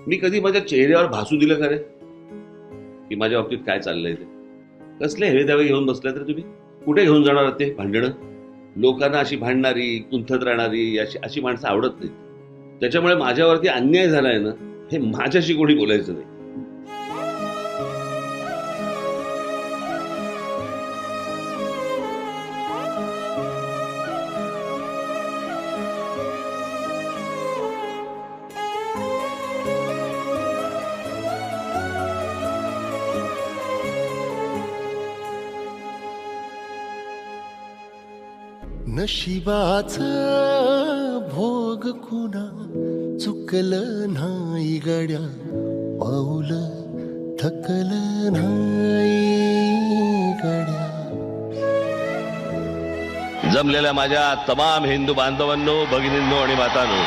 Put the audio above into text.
मी कधी माझ्या चेहऱ्यावर भासू दिलं का रे की माझ्या बाबतीत काय चाललंय ते? कसले हेवे दावे घेऊन बसलाय तर तुम्ही? कुठे घेऊन जाणार आहात ते भांडणं? लोकांना अशी भांडणारी, कुंथत राहणारी अशी अशी माणसं आवडत नाहीत. त्याच्यामुळे माझ्यावरती अन्याय झालाय ना, हे माझ्याशी कोणी बोलायचं नाही. नशिबाच भोग कुणा चुकलं नाही गड्या, पाऊल थकलं नाही गड्या. जमलेल्या माझ्या तमाम हिंदू बांधवांनो, भगिनींनो आणि मातांनो,